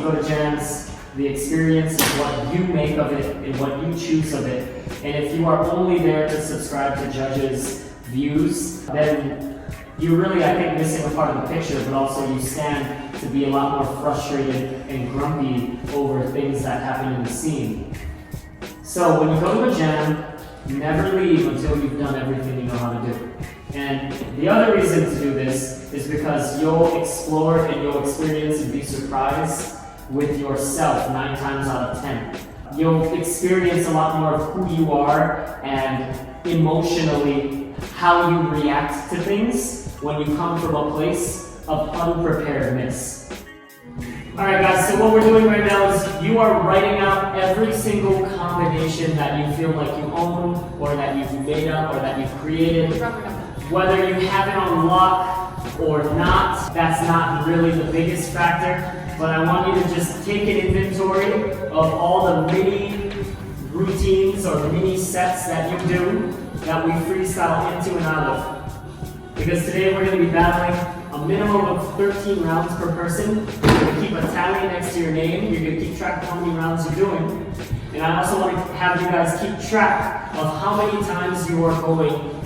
you go to jams, the experience is what you make of it and what you choose of it. And if you are only there to subscribe to judges' views, then you're really, I think, missing a part of the picture, but also you stand to be a lot more frustrated and grumpy over things that happen in the scene. So when you go to a jam, never leave until you've done everything you know how to do. And the other reason to do this is because you'll explore and you'll experience and be surprised with yourself 9 times out of 10. You'll experience a lot more of who you are and emotionally how you react to things when you come from a place of unpreparedness. Alright guys, so what we're doing right now is you are writing out every single combination that you feel like you own, or that you've made up, or that you've created. Whether you have it on lock or not, that's not really the biggest factor, but I want you to just take an inventory of all the mini routines or mini sets that you do that we freestyle into and out of. Because today we're going to be battling a minimum of 13 rounds per person. You're going to keep a tally next to your name. You're going to keep track of how many rounds you're doing. And I also want to have you guys keep track of how many times you are going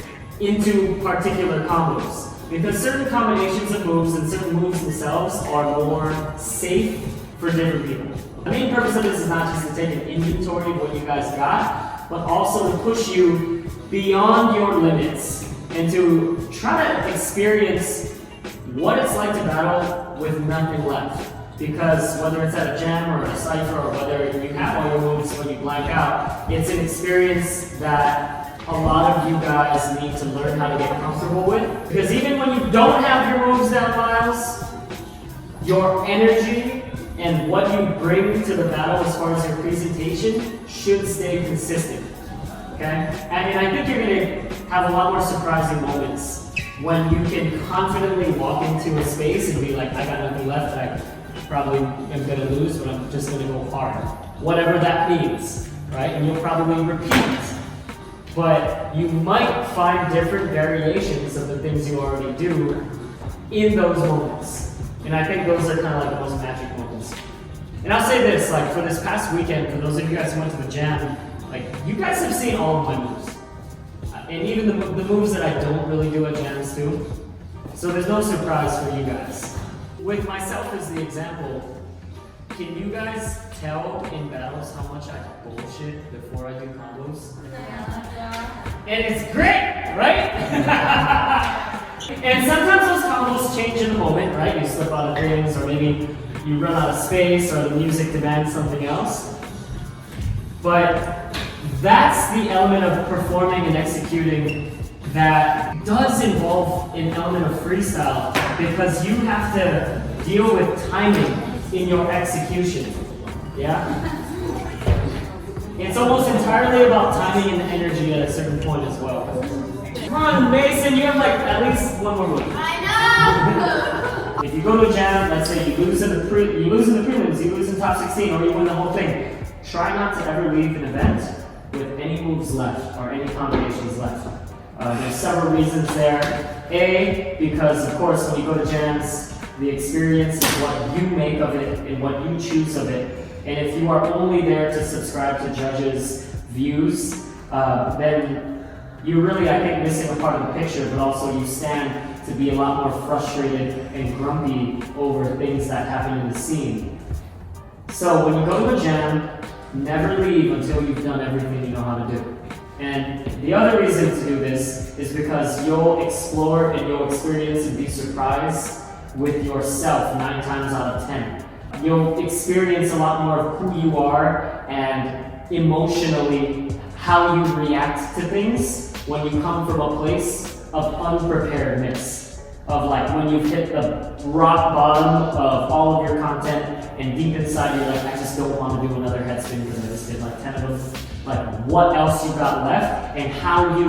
into particular combos. Because certain combinations of moves and certain moves themselves are more safe for different people. The main purpose of this is not just to take an inventory of what you guys got, but also to push you beyond your limits and to try to experience what it's like to battle with nothing left. Because whether it's at a jam or a cypher, or whether you have all your moves when you blank out, it's an experience that a lot of you guys need to learn how to get comfortable with. Because even when you don't have your moves down, Miles, your energy and what you bring to the battle as far as your presentation should stay consistent. Okay? And I think you're going to have a lot more surprising moments when you can confidently walk into a space and be like, I got nothing left, I probably am going to lose, but I'm just going to go hard. Whatever that means, right? And you'll probably repeat. But you might find different variations of the things you already do in those moments. And I think those are kind of like the most magic moments. And I'll say this, like for this past weekend, for those of you guys who went to the jam, like you guys have seen all of my moves. And even the moves that I don't really do at jams too. So there's no surprise for you guys. With myself as the example, can you guys tell in battles how much I bullshit before I do combos? Yeah. And it's great, right? And sometimes those combos change in the moment, right? You slip out of things, or maybe you run out of space, or the music demands something else. But that's the element of performing and executing that does involve an element of freestyle, because you have to deal with timing in your execution. Yeah? It's almost entirely about timing and energy at a certain point as well. Come on, Mason, you have like at least one more move. I know! If you go to a jam, let's say you lose in the prelims, you lose in top 16, or you win the whole thing, try not to ever leave an event with any moves left or any combinations left. There's several reasons there. A, because of course when you go to jams, the experience is what you make of it and what you choose of it. And if you are only there to subscribe to judges' views, then you're really, I think, missing a part of the picture, but also you stand to be a lot more frustrated and grumpy over things that happen in the scene. So when you go to a jam, never leave until you've done everything you know how to do. And the other reason to do this is because you'll explore and you'll experience and be surprised with yourself 9 times out of 10. You'll experience a lot more of who you are and emotionally how you react to things when you come from a place of unpreparedness. Of like when you've hit the rock bottom of all of your content and deep inside you're like, I just don't want to do another head spin because I just did like 10 of them. Like what else you got left and how you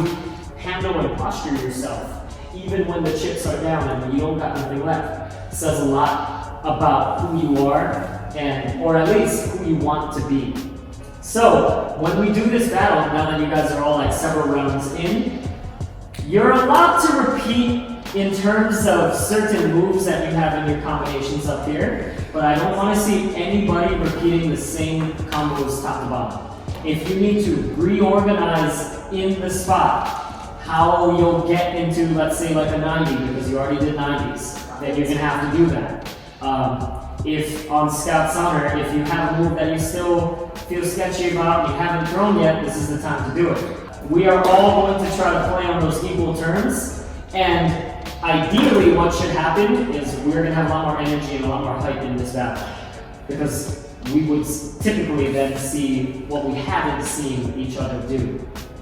handle and posture yourself even when the chips are down and you don't got nothing left says a lot about who you are and or at least who you want to be. So when we do this battle, now that you guys are all like several rounds in, you're allowed to repeat in terms of certain moves that you have in your combinations up here, but I don't want to see anybody repeating the same combos top to bottom. If you need to reorganize in the spot, how you'll get into, let's say, like a 90, because you already did 90s, then you're going to have to do that. If on Scout's Honor, if you have a move that you still feel sketchy about and you haven't thrown yet, this is the time to do it. We are all going to try to play on those equal terms, and ideally what should happen is we're going to have a lot more energy and a lot more hype in this battle, because we would typically then see what we haven't seen each other do.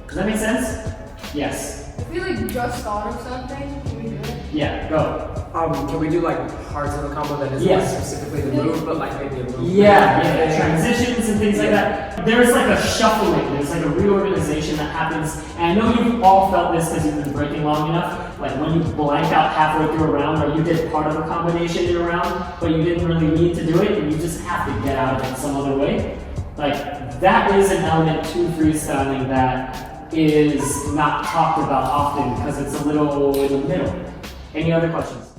Does that make sense? Yes. I feel like just thought of something. Can we do it? Yeah, go. Can we do like parts of a combo that isn't Yes. like specifically the move, but like maybe a move? Yeah, transitions and things like that. There's like a shuffling, there's like a reorganization that happens. And I know you've all felt this because you've been breaking long enough. Like when you blank out halfway through a round, or you did part of a combination in a round, but you didn't really need to do it, and you just have to get out of it some other way. Like that is an element to freestyling that is not talked about often because it's a little in the middle. Any other questions?